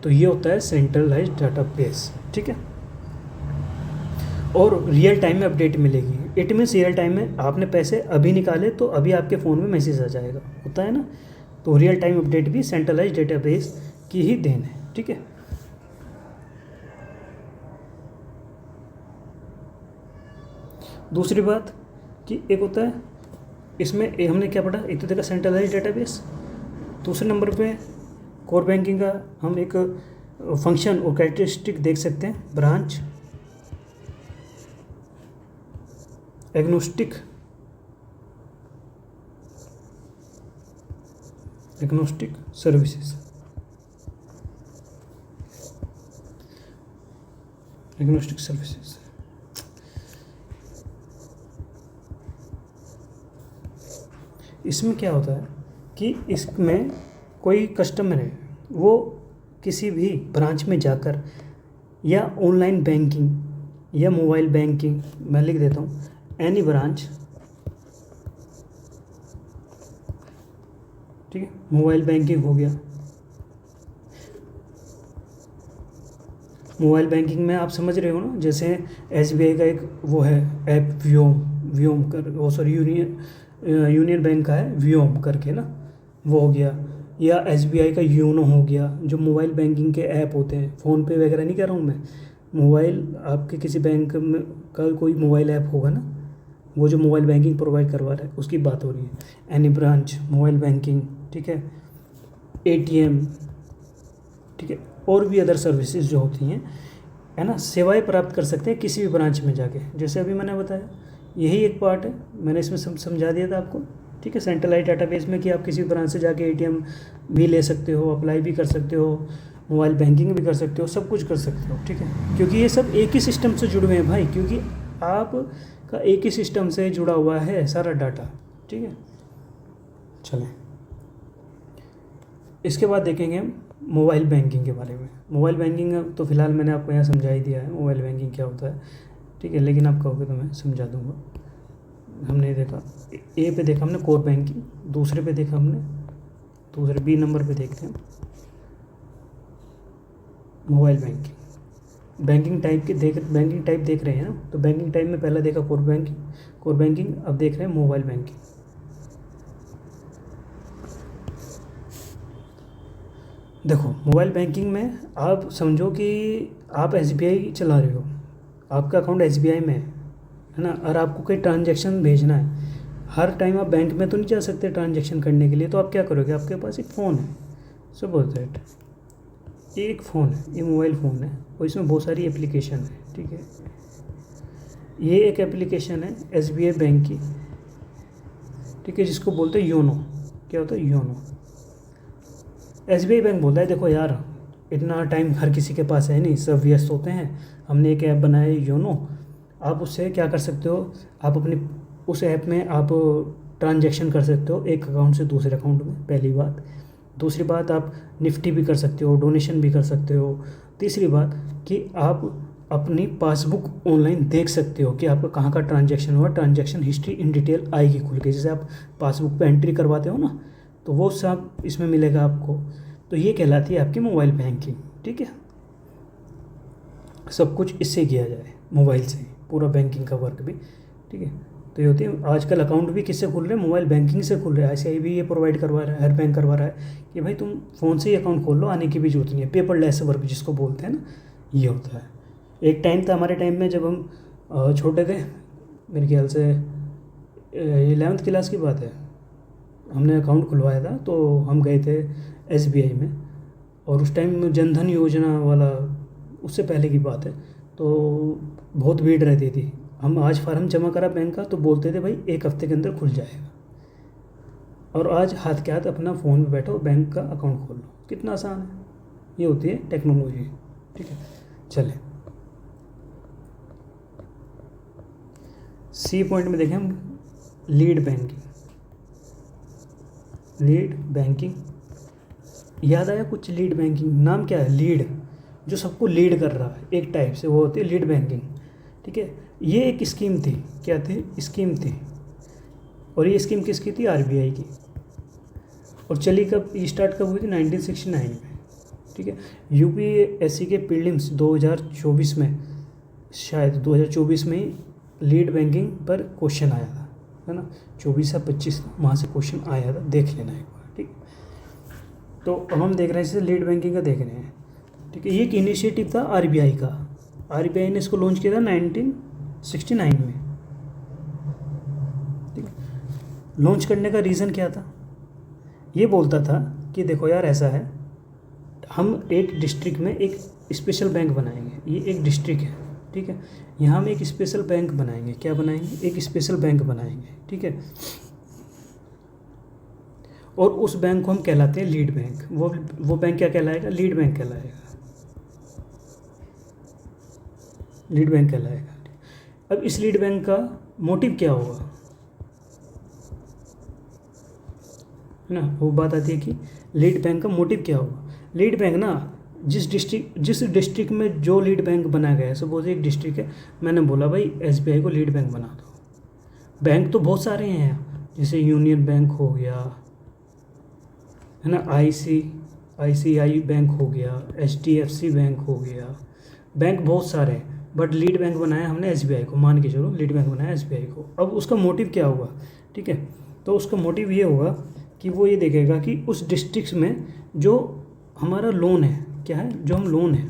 तो ये होता है सेंट्रलाइज्ड डेटाबेस, ठीक है। और रियल टाइम में अपडेट मिलेगी। इट मीन्स रियल टाइम में आपने पैसे अभी निकाले तो अभी आपके फ़ोन में मैसेज आ जाएगा, होता है ना। तो रियल टाइम अपडेट भी सेंट्रलाइज्ड डेटाबेस की ही देन है, ठीक है। दूसरी बात कि एक होता है इसमें हमने क्या पढ़ा, एक तो देखा सेंट्रलाइज्ड डेटाबेस, दूसरे नंबर पे कोर बैंकिंग का हम एक फंक्शन और कैरेक्टरिस्टिक देख सकते हैं, branch agnostic services, agnostic services. इसमें क्या होता है कि इसमें कोई कस्टमर है, वो किसी भी ब्रांच में जाकर, या ऑनलाइन बैंकिंग या मोबाइल बैंकिंग, मैं लिख देता हूँ, एनी ब्रांच, ठीक है, मोबाइल बैंकिंग हो गया। मोबाइल बैंकिंग में आप समझ रहे हो ना, जैसे SBI का एक वो है ऐप व्योम कर, वो सॉरी यूनियन बैंक का है व्योम करके ना, वो हो गया। या SBI का यूनो हो गया, जो मोबाइल बैंकिंग के ऐप होते हैं। फ़ोन पे वगैरह नहीं कर रहा हूँ मैं, मोबाइल आपके किसी बैंक में का कोई मोबाइल ऐप होगा ना, वो जो मोबाइल बैंकिंग प्रोवाइड करवा रहा है, उसकी बात हो रही है। एनी ब्रांच मोबाइल बैंकिंग, ठीक है, ATM, ठीक है, और भी अदर सर्विसेज जो होती हैं, है ना, सेवाएं प्राप्त कर सकते हैं किसी भी ब्रांच में जाके। जैसे अभी मैंने बताया, यही एक पार्ट है, मैंने इसमें समझा दिया था आपको, ठीक है, सेंट्रलाइज्ड डेटाबेस में कि आप किसी ब्रांच से जाके ATM भी ले सकते हो, अप्लाई भी कर सकते हो, मोबाइल बैंकिंग भी कर सकते हो, सब कुछ कर सकते हो, ठीक है। क्योंकि ये सब एक ही सिस्टम से जुड़े हुए हैं भाई, क्योंकि आप का एक ही सिस्टम से जुड़ा हुआ है सारा डाटा, ठीक है। चलें, इसके बाद देखेंगे हम मोबाइल बैंकिंग के बारे में। मोबाइल बैंकिंग तो फिलहाल मैंने आपको यहाँ समझा ही दिया है, मोबाइल बैंकिंग क्या होता है, ठीक है, लेकिन आप कहोगे तो मैं समझा दूंगा। हमने देखा ए पे देखा हमने कोर बैंकिंग, दूसरे पे देखा हमने, दूसरे B नंबर पे देखते हैं मोबाइल बैंकिंग। बैंकिंग टाइप देख रहे हैं ना, तो बैंकिंग टाइप में पहला देखा कोर बैंकिंग, अब देख रहे हैं मोबाइल बैंकिंग। देखो, मोबाइल बैंकिंग में आप समझो कि आप SBI चला रहे हो, आपका अकाउंट SBI में है ना, और आपको कोई ट्रांजैक्शन भेजना है। हर टाइम आप बैंक में तो नहीं जा सकते ट्रांजैक्शन करने के लिए, तो आप क्या करोगे, आपके पास एक फ़ोन है, सपोज दैट ये एक फ़ोन है, ये मोबाइल फ़ोन है, और इसमें बहुत सारी एप्लीकेशन है, ठीक है। ये एक एप्लीकेशन है SBI बैंक की, ठीक है, जिसको बोलते हैं योनो। क्या होता है, योनो। SBI बैंक बोलता है देखो यार, इतना टाइम हर किसी के पास है नहीं, सब व्यस्त होते हैं, हमने एक ऐप बनाया है योनो, आप उससे क्या कर सकते हो, आप अपने उस ऐप में आप ट्रांजैक्शन कर सकते हो एक अकाउंट से दूसरे अकाउंट में, पहली बात। दूसरी बात, आप निफ्टी भी कर सकते हो, डोनेशन भी कर सकते हो। तीसरी बात कि आप अपनी पासबुक ऑनलाइन देख सकते हो कि आपका कहाँ का ट्रांजैक्शन हुआ, ट्रांजैक्शन हिस्ट्री इन डिटेल आएगी खुल के। जैसे आप पासबुक पे एंट्री करवाते हो ना, तो वो सब इसमें मिलेगा आपको। तो ये कहलाती है आपकी मोबाइल बैंकिंग। ठीक है, सब कुछ इससे किया जाए, मोबाइल से, पूरा बैंकिंग का वर्क भी। ठीक है, तो ये होती है। आजकल अकाउंट भी किससे खुल रहे हैं, मोबाइल बैंकिंग से खुल रहे हैं। ICICI भी ये प्रोवाइड करवा रहा है, हर बैंक करवा रहा है कि भाई तुम फ़ोन से ही अकाउंट खोल लो, आने की भी जरूरत नहीं है। पेपरलेस वर्क जिसको बोलते हैं ना, ये होता है। एक टाइम था हमारे टाइम में, जब हम छोटे थे, मेरे ख्याल से 11th क्लास की बात है, हमने अकाउंट खुलवाया था। तो हम गए थे SBI में, और उस टाइम जनधन योजना वाला, उससे पहले की बात है, तो बहुत भीड़ रहती थी। हम आज फार्म जमा करा बैंक का, तो बोलते थे भाई 1 हफ्ते के अंदर खुल जाएगा। और आज हाथ के हाथ अपना फ़ोन पे बैठो, बैंक का अकाउंट खोल लो, कितना आसान है। ये होती है टेक्नोलॉजी। ठीक है, चले C पॉइंट में देखें हम, लीड बैंकिंग। लीड बैंकिंग याद आया कुछ? लीड बैंकिंग नाम क्या है? लीड, जो सबको लीड कर रहा है एक टाइप से, वो होती है लीड बैंकिंग। ठीक है, ये एक स्कीम थी। क्या थी? स्कीम थी। और ये स्कीम किसकी थी? RBI की। और चली कब, स्टार्ट कब हुई थी? 1969 में। ठीक है, UPSC के प्रीलिम्स 2024 में, शायद 2024 में ही लीड बैंकिंग पर क्वेश्चन आया था, है ना। 24 या 25 वहाँ से क्वेश्चन आया था, देख लेना एक बार। ठीक, तो अब हम देख रहे हैं, जैसे लीड बैंकिंग का देख रहे हैं। ठीक है, ये एक इनिशिएटिव था RBI का। RBI ने इसको लॉन्च किया था 1969 में। ठीक है, लॉन्च करने का रीज़न क्या था? ये बोलता था कि देखो यार, ऐसा है, हम एक डिस्ट्रिक्ट में एक स्पेशल बैंक बनाएंगे। ये एक डिस्ट्रिक्ट है, ठीक है, यहाँ हम एक स्पेशल बैंक बनाएंगे। क्या बनाएंगे? एक स्पेशल बैंक बनाएंगे। ठीक है, और उस बैंक को हम कहलाते हैं लीड बैंक। वो बैंक क्या कहलाएगा? लीड बैंक कहलाएगा। लीड बैंक कहलाएगा। अब इस लीड बैंक का मोटिव क्या होगा, है ना। वो बात आती है कि लीड बैंक का मोटिव क्या होगा। लीड बैंक ना, जिस डिस्ट्रिक्ट में जो लीड बैंक बनाया गया है, सपोज एक डिस्ट्रिक्ट है, मैंने बोला भाई SBI को लीड बैंक बना दो। बैंक तो बहुत सारे हैं, जैसे यूनियन बैंक हो गया, है ना, ICICI बैंक हो गया, HDFC बैंक हो गया, बैंक बहुत सारे हैं, बट लीड बैंक बनाया हमने SBI को। मान के चलो लीड बैंक बनाया SBI को। अब उसका मोटिव क्या होगा? ठीक है, तो उसका मोटिव ये होगा कि वो ये देखेगा कि उस डिस्ट्रिक्ट में जो हमारा लोन है, क्या है, जो हम लोन है,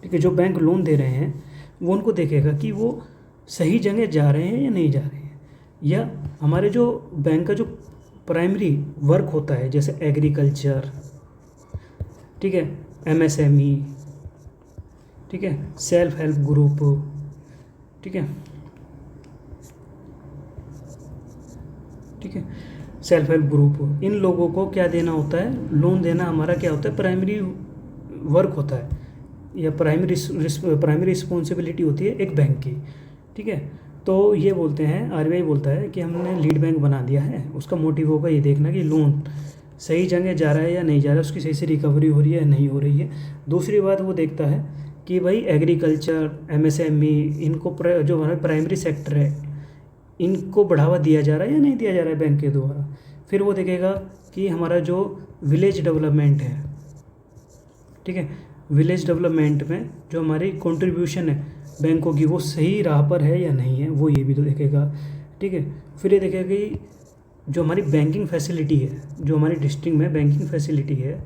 ठीक है, जो बैंक लोन दे रहे हैं, वो उनको देखेगा कि वो सही जगह जा रहे हैं या नहीं जा रहे हैं, या हमारे जो बैंक का जो प्राइमरी वर्क होता है, जैसे एग्रीकल्चर, ठीक है, MSME, ठीक है, सेल्फ हेल्प ग्रुप, ठीक है, ठीक है, सेल्फ हेल्प ग्रुप, इन लोगों को क्या देना होता है? लोन देना हमारा क्या होता है? प्राइमरी वर्क होता है, या प्राइमरी रिस्पॉन्सिबिलिटी होती है एक बैंक की। ठीक है, तो ये बोलते हैं, RBI बोलता है कि हमने लीड बैंक बना दिया है। उसका मोटिव होगा ये देखना कि लोन सही जगह जा रहा है या नहीं जा रहा है, उसकी सही से रिकवरी हो रही है या नहीं हो रही है। दूसरी बात वो देखता है कि भाई एग्रीकल्चर, MSME, इनको जो हमारा प्राइमरी सेक्टर है, इनको बढ़ावा दिया जा रहा है या नहीं दिया जा रहा है बैंक के द्वारा। फिर वो देखेगा कि हमारा जो विलेज डेवलपमेंट है, ठीक है, विलेज डेवलपमेंट में जो हमारी कंट्रीब्यूशन है बैंकों की, वो सही राह पर है या नहीं है, वो ये भी तो देखेगा। ठीक है, फिर ये देखेगा कि जो हमारी बैंकिंग फैसिलिटी है, जो हमारी डिस्ट्रिक्ट में बैंकिंग फैसिलिटी है,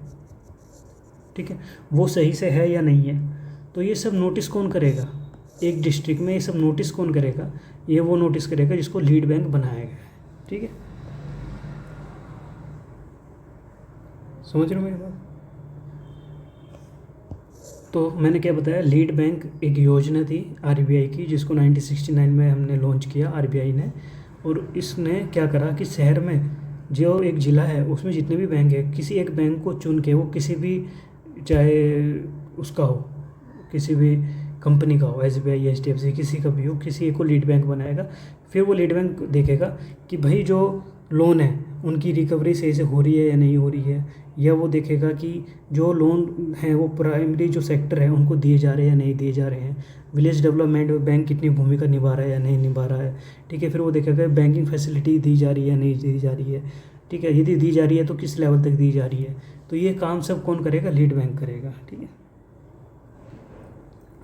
ठीक है, वो सही से है या नहीं है। तो ये सब नोटिस कौन करेगा? एक डिस्ट्रिक्ट में ये सब नोटिस कौन करेगा? ये वो नोटिस करेगा जिसको लीड बैंक बनाया गया है। ठीक है, समझ रहे हो मेरी बात? तो मैंने क्या बताया, लीड बैंक एक योजना थी RBI की, जिसको 1969 में हमने लॉन्च किया RBI ने। और इसने क्या करा कि शहर में जो एक ज़िला है, उसमें जितने भी बैंक है, किसी एक बैंक को चुन के, वो किसी भी, चाहे उसका हो, किसी भी कंपनी का हो, SBI, HDFC, किसी का भी हो, किसी एक को लीड बैंक बनाएगा। फिर वो लीड बैंक देखेगा कि भाई जो लोन है उनकी रिकवरी सही से हो रही है या नहीं हो रही है, या वो देखेगा कि जो लोन है वो प्राइमरी जो सेक्टर है उनको दिए जा रहे हैं या नहीं दिए जा रहे हैं, विलेज डेवलपमेंट बैंक कितनी भूमिका निभा रहा है या नहीं निभा रहा है। ठीक है, फिर वो देखेगा बैंकिंग फैसिलिटी दी जा रही है या नहीं दी जा रही है। ठीक है, यदि दी जा रही है तो किस लेवल तक दी जा रही है। तो ये काम सब कौन करेगा, लीड बैंक करेगा। ठीक है,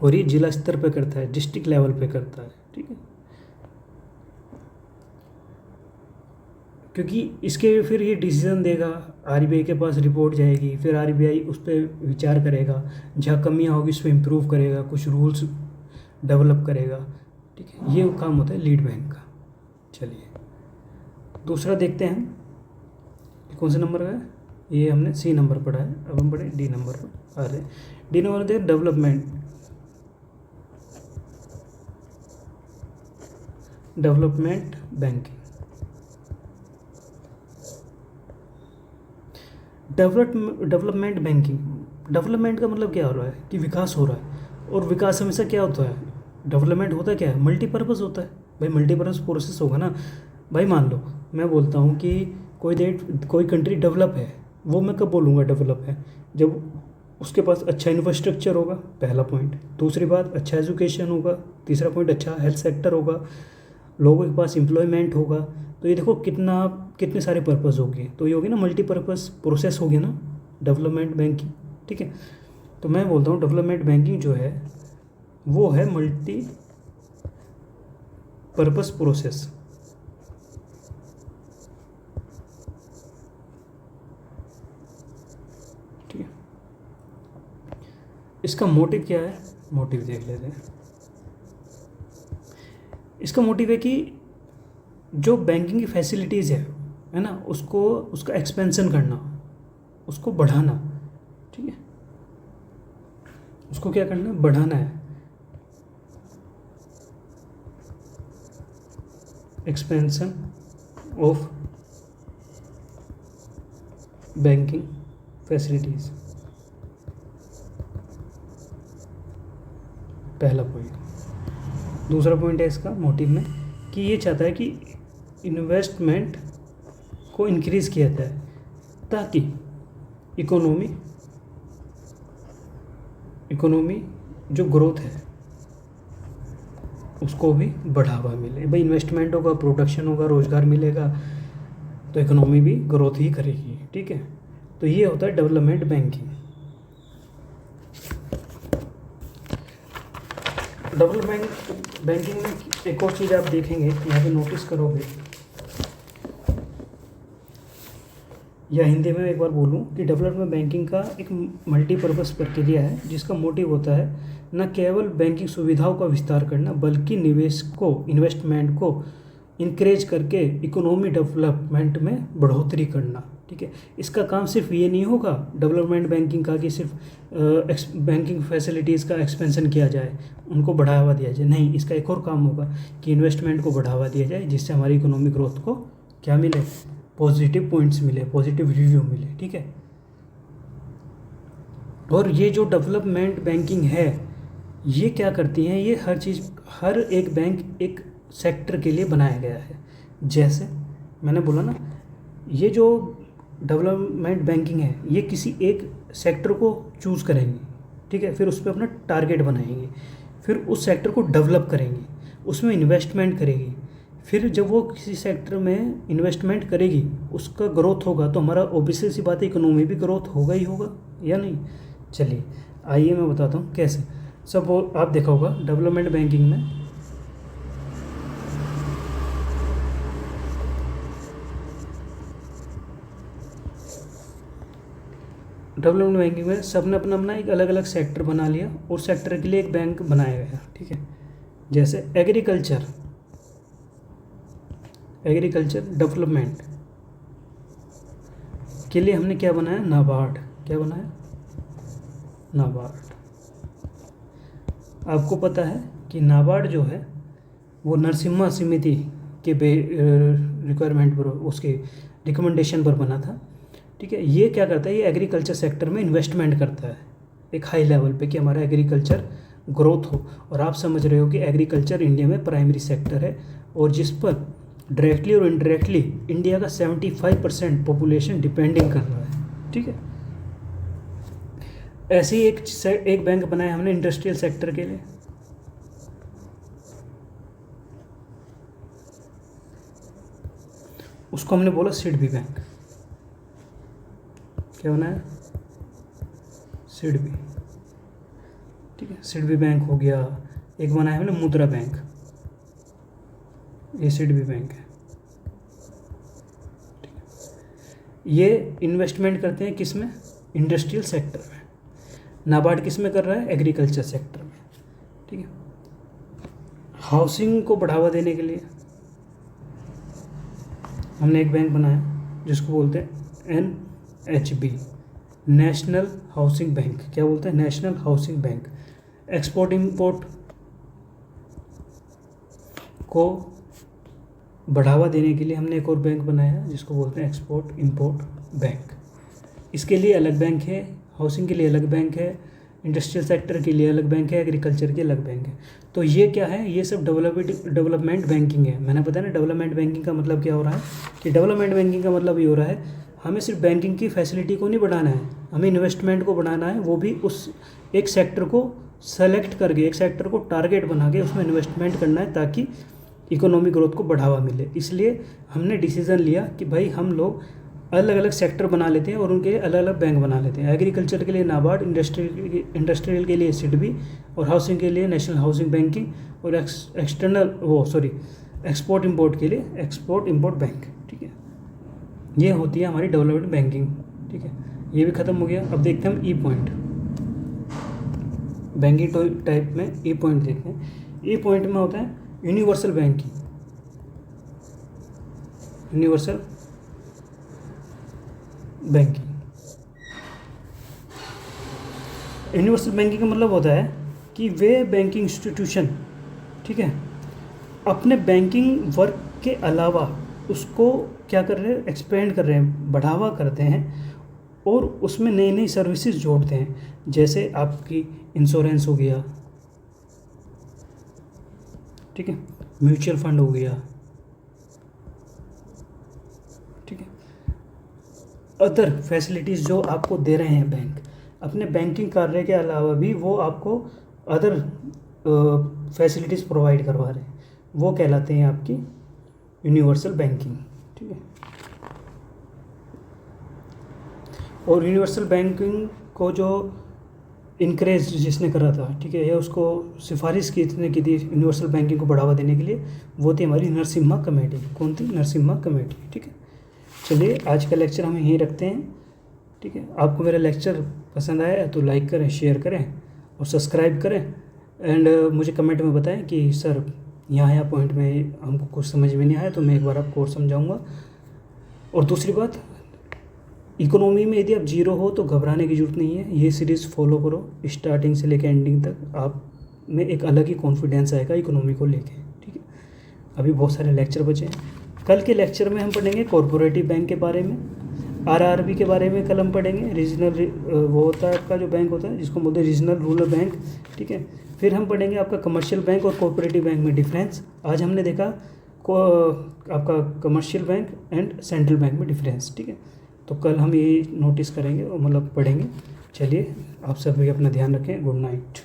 और ये जिला स्तर पे करता है, डिस्ट्रिक्ट लेवल पे करता है। ठीक है, क्योंकि इसके फिर ये डिसीजन देगा, आरबीआई के पास रिपोर्ट जाएगी, फिर आरबीआई उस पर विचार करेगा, जहाँ कमियाँ होगी उस पर इम्प्रूव करेगा, कुछ रूल्स डेवलप करेगा। ठीक है, ये काम होता है लीड बैंक का। चलिए दूसरा देखते हैं, कौन से नंबर का है, ये हमने सी नंबर पढ़ा है, अब हम पढ़े डी नंबर पर आ रहे हैं। डी नंबर देखिए development banking. Development banking, development का मतलब क्या हो रहा है कि विकास हो रहा है, और विकास हमेशा क्या होता है, डेवलपमेंट होता क्या है, मल्टीपर्पज़ होता है। भाई मल्टीपर्पज़ प्रोसेस होगा ना। भाई मान लो मैं बोलता हूँ कि कोई कंट्री डेवलप है, वो मैं कब बोलूँगा डेवलप है, जब उसके पास अच्छा इंफ्रास्ट्रक्चर होगा, पहला पॉइंट। दूसरी बात, अच्छा एजुकेशन होगा। तीसरा पॉइंट, अच्छा हेल्थ सेक्टर होगा, लोगों के पास एम्प्लॉयमेंट होगा। तो ये देखो कितने सारे पर्पस हो गए, तो ये होगी ना मल्टीपर्पज़ प्रोसेस हो गया ना डेवलपमेंट बैंकिंग। ठीक है, तो मैं बोलता हूँ डेवलपमेंट बैंकिंग जो है वो है मल्टी पर्पस प्रोसेस। ठीक है, इसका मोटिव क्या है, मोटिव देख लेते हैं। इसका मोटिव है कि जो बैंकिंग की फैसिलिटीज़ है ना, उसका एक्सपेंशन करना, उसको बढ़ाना। ठीक है, उसको क्या करना है, बढ़ाना है, एक्सपेंशन ऑफ बैंकिंग फैसिलिटीज़, पहला पॉइंट। दूसरा पॉइंट है इसका मोटिव में कि ये चाहता है कि इन्वेस्टमेंट को इंक्रीज़ किया जाए ताकि इकोनॉमी जो ग्रोथ है उसको भी बढ़ावा मिले। भाई इन्वेस्टमेंट होगा, प्रोडक्शन होगा, रोज़गार मिलेगा, तो इकोनॉमी भी ग्रोथ ही करेगी। ठीक है, तो ये होता है डेवलपमेंट बैंकिंग। डेवलपमेंट बैंकिंग में एक और चीज़ आप देखेंगे, यहाँ पे नोटिस करोगे, या हिंदी में एक बार बोलूँ कि डेवलपमेंट बैंकिंग का एक मल्टीपर्पज़ प्रक्रिया है जिसका मोटिव होता है न केवल बैंकिंग सुविधाओं का विस्तार करना, बल्कि निवेश को, इन्वेस्टमेंट को इनक्रेज करके इकोनॉमी डेवलपमेंट में बढ़ोतरी करना। ठीक है, इसका काम सिर्फ ये नहीं होगा डेवलपमेंट बैंकिंग का कि सिर्फ बैंकिंग फैसिलिटीज़ का एक्सपेंशन किया जाए, उनको बढ़ावा दिया जाए, नहीं, इसका एक और काम होगा कि इन्वेस्टमेंट को बढ़ावा दिया जाए, जिससे हमारी इकोनॉमिक ग्रोथ को क्या मिले, पॉजिटिव पॉइंट्स मिले, पॉजिटिव रिव्यू मिले। ठीक है, और ये जो डेवलपमेंट बैंकिंग है ये क्या करती हैं, ये हर एक बैंक एक सेक्टर के लिए बनाया गया है। जैसे मैंने बोला ना, ये जो डेवलपमेंट बैंकिंग है ये किसी एक सेक्टर को चूज़ करेंगे। ठीक है, फिर उस पर अपना टारगेट बनाएंगे, फिर उस सेक्टर को डेवलप करेंगे, उसमें इन्वेस्टमेंट करेगी, फिर जब वो किसी सेक्टर में इन्वेस्टमेंट करेगी उसका ग्रोथ होगा, तो हमारा ऑब्वियसली सी बात है इकोनॉमी भी ग्रोथ होगा ही होगा, या नहीं। चलिए आइए मैं बताता हूँ कैसे। सब वो आप देखा होगा डेवलपमेंट बैंकिंग में सब ने अपना अपना एक अलग अलग सेक्टर बना लिया और सेक्टर के लिए एक बैंक बनाया गया। ठीक है, जैसे एग्रीकल्चर डेवलपमेंट के लिए हमने क्या बनाया, नाबार्ड। क्या बनाया, नाबार्ड। आपको पता है कि नाबार्ड जो है वो नरसिम्हा समिति के रिक्वायरमेंट पर, उसके रिकमेंडेशन पर बना था। ठीक है, ये क्या करता है, ये एग्रीकल्चर सेक्टर में इन्वेस्टमेंट करता है एक हाई लेवल पे कि हमारा एग्रीकल्चर ग्रोथ हो। और आप समझ रहे हो कि एग्रीकल्चर इंडिया में प्राइमरी सेक्टर है और जिस पर डायरेक्टली और इनडायरेक्टली इंडिया का 75% पॉपुलेशन डिपेंडिंग कर रहा है, ठीक है। ऐसे ही एक बैंक बनाया हमने इंडस्ट्रियल सेक्टर के लिए, उसको हमने बोला सिडबी बैंक। क्या बनाया? सिडबी, ठीक है। सिडबी बैंक हो गया। एक बनाया हमने मुद्रा बैंक, ये सिडबी बैंक है, ठीक है। ये इन्वेस्टमेंट करते हैं किस में? इंडस्ट्रियल सेक्टर में। नाबार्ड किस में कर रहा है? एग्रीकल्चर सेक्टर में, ठीक है। हाउसिंग को बढ़ावा देने के लिए हमने एक बैंक बनाया जिसको बोलते हैं NHB, नेशनल हाउसिंग बैंक। क्या बोलते हैं? National housing bank. Export import को बढ़ावा देने के लिए हमने एक और बैंक बनाया जिसको बोलते हैं एक्सपोर्ट इंपोर्ट बैंक। इसके लिए अलग बैंक है, हाउसिंग के लिए अलग बैंक है, इंडस्ट्रियल सेक्टर के लिए अलग बैंक है, एग्रीकल्चर के अलग बैंक है। तो ये क्या है? ये सब डेवलपमेंट बैंकिंग है। मैंने बताया ना डेवलपमेंट बैंकिंग का मतलब क्या हो रहा है, कि डेवलपमेंट बैंकिंग का मतलब ये हो रहा है हमें सिर्फ बैंकिंग की फैसिलिटी को नहीं बढ़ाना है, हमें इन्वेस्टमेंट को बढ़ाना है, वो भी उस एक सेक्टर को सेलेक्ट करके, एक सेक्टर को टारगेट बना के उसमें इन्वेस्टमेंट करना है ताकि इकोनॉमिक ग्रोथ को बढ़ावा मिले। इसलिए हमने डिसीज़न लिया कि भाई हम लोग अलग अलग सेक्टर बना लेते हैं और उनके अलग अलग बैंक बना लेते हैं। एग्रीकल्चर के लिए नाबार्ड, इंडस्ट्रियल के लिए सिडबी, और हाउसिंग के लिए नेशनल हाउसिंग बैंकिंग, और एक्सपोर्ट इंपोर्ट के लिए एक्सपोर्ट इंपोर्ट बैंक, ठीक है। ये होती है हमारी डेवलपमेंट बैंकिंग, ठीक है। ये भी ख़त्म हो गया। अब देखते हैं हम ई पॉइंट, बैंकिंग टाइप में ई पॉइंट देखते हैं। ई पॉइंट में होता है universal banking. Universal banking, universal banking का मतलब होता है कि वे बैंकिंग इंस्टीट्यूशन, ठीक है, अपने बैंकिंग वर्क के अलावा उसको क्या कर रहे हैं? एक्सपेंड कर रहे हैं, बढ़ावा करते हैं और उसमें नई नई सर्विसेज जोड़ते हैं। जैसे आपकी इंश्योरेंस हो गया, ठीक है, म्यूचुअल फंड हो गया, ठीक है, अदर फैसिलिटीज़ जो आपको दे रहे हैं बैंक, अपने बैंकिंग कार्य के अलावा भी वो आपको अदर फैसिलिटीज़ प्रोवाइड करवा रहे हैं, वो कहलाते हैं आपकी यूनिवर्सल बैंकिंग, ठीक है। और यूनिवर्सल बैंकिंग को जो इनक्रेज जिसने करा था, ठीक है, या उसको सिफारिश किसने की थी यूनिवर्सल बैंकिंग को बढ़ावा देने के लिए, वो थी हमारी नरसिम्हा कमेटी। कौन थी? नरसिम्हा कमेटी, ठीक है। चलिए आज का लेक्चर हम यहीं रखते हैं, ठीक है। आपको मेरा लेक्चर पसंद आया तो लाइक करें, शेयर करें और सब्सक्राइब करें, एंड मुझे कमेंट में बताएं कि सर यहाँ पॉइंट में हमको कुछ समझ में नहीं आया तो मैं एक बार आपको और समझाऊँगा। और दूसरी बात, इकोनॉमी में यदि आप जीरो हो तो घबराने की ज़रूरत नहीं है, ये सीरीज़ फॉलो करो स्टार्टिंग से लेकर एंडिंग तक, आप में एक अलग ही कॉन्फिडेंस आएगा इकोनॉमी को लेके, ठीक है। अभी बहुत सारे लेक्चर बचे हैं। कल के लेक्चर में हम पढ़ेंगे कॉरपोरेटिव बैंक के बारे में, RRB के बारे में कल हम पढ़ेंगे। रीजनल वो होता है आपका जो बैंक होता है जिसको बोलते हैं रीजनल रूरल बैंक, ठीक है। फिर हम पढ़ेंगे आपका कमर्शियल बैंक और कोऑपरेटिव बैंक में डिफरेंस। आज हमने देखा आपका commercial bank and central bank में डिफरेंस, ठीक है। तो कल हम ये नोटिस करेंगे और मतलब पढ़ेंगे। चलिए आप सभी अपना ध्यान रखें। Good night.